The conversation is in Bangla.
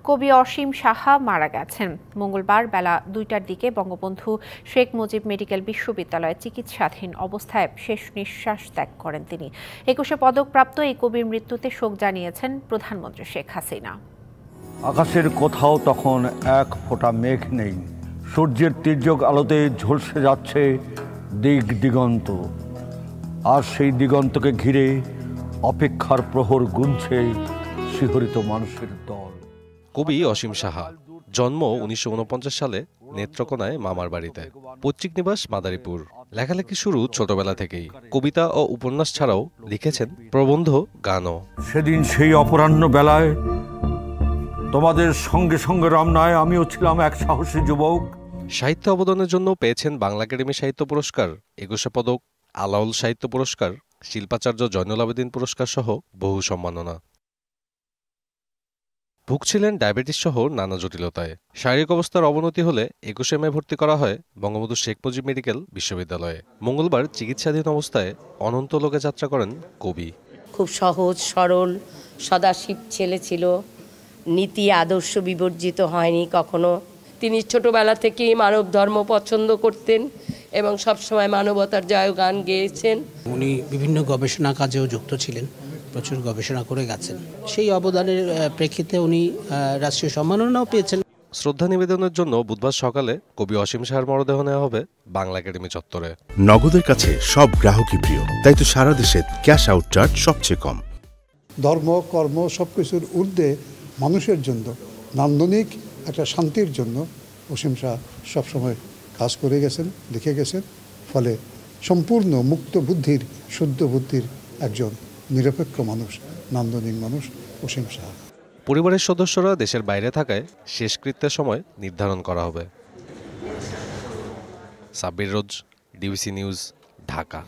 কবি অসীম সাহা মারা গেছেন। মঙ্গলবার বেলা 2টার দিকে বঙ্গবন্ধু শেখ মুজিব মেডিকেল বিশ্ববিদ্যালয়ে চিকিৎসাধীন অবস্থায় শেষ নিঃশ্বাস ত্যাগ করেন তিনি। 21শে পদকপ্রাপ্ত এই কবির মৃত্যুতে শোক জানিয়েছেন প্রধানমন্ত্রী শেখ হাসিনা। আকাশের কোথাও তখন এক ফোঁটা মেঘ নেই, সূর্যের তীর্যক আলোতে ঝলসে যাচ্ছে দিক দিগন্ত, আর সেই দিগন্তকে ঘিরে অপেক্ষার প্রহর গুনছে শিহরিত মানুষের দল। কবি অসীম সাহা জন্ম 1949 সালে নেত্রকোনায় মামার বাড়িতে, পৈতৃক নিবাস মাদারীপুর। লেখালেখি শুরু ছোটবেলা থেকেই। কবিতা ও উপন্যাস ছাড়াও লিখেছেন প্রবন্ধ, গানও। সেদিন সেই অপরাহ্ন বেলায় তোমাদের সঙ্গে সঙ্গে রমনায় আমিও ছিলাম এক সাহসী যুবক। সাহিত্য অবদানের জন্য পেয়েছেন বাংলা একাডেমি সাহিত্য পুরস্কার, 21শে পদক, আলাউল সাহিত্য পুরস্কার, শিল্পাচার্য জয়নুল আবেদিন পুরস্কার সহ বহু সম্মাননা। ভুগছিলেন ডায়াবেটিস সহ নানা জটিলতায়। শারীরিক অবস্থার অবনতি হলে 21শে মে ভর্তি করা হয় বঙ্গবন্ধু শেখ মুজিব মেডিকেল বিশ্ববিদ্যালয়ে। মঙ্গলবার চিকিৎসাধীন অবস্থায় অনন্ত লোকে যাত্রা করেন কবি। খুব সহজ সরল সদাশিব ছেলে ছিল, নীতি আদর্শ বিবর্জিত হয়নি কখনো। তিনি ছোটবেলা থেকেই মানব ধর্ম পছন্দ করতেন এবং সবসময় মানবতার জয় গান গেয়েছেন। উনি বিভিন্ন গবেষণা কাজেও যুক্ত ছিলেন, প্রচুর গবেষণা করে গেছেন। সেই অবদানের প্রেক্ষিতে উনি রাষ্ট্রীয় সম্মাননাও পেয়েছেন। শ্রদ্ধা নিবেদনের জন্য বুধবার সকালে কবি অসীম সাহার মরদেহ নেওয়া হবে বাংলা একাডেমি চত্বরে। নগদের কাছে সব গ্রাহকই প্রিয়, তাই তো সারা দেশে ক্যাশ আউট চার্জ সবচেয়ে কম। ধর্ম কর্ম সবকিছুর ঊর্ধ্বে মানুষের জন্য, নান্দনিক একটা শান্তির জন্য অসীম শাহ সবসময় কাজ করে গেছেন, লিখে গেছেন। ফলে সম্পূর্ণ মুক্ত বুদ্ধির, শুদ্ধ বুদ্ধির একজন নিরপেক্ষ মানুষ, নান্দনিক মানুষ অসীম শাহ। পরিবারের সদস্যরা দেশের বাইরে থাকায় শেষকৃত্যের সময় নির্ধারণ করা হবে। সাব্বির রোজ, ডিবিসি নিউজ, ঢাকা।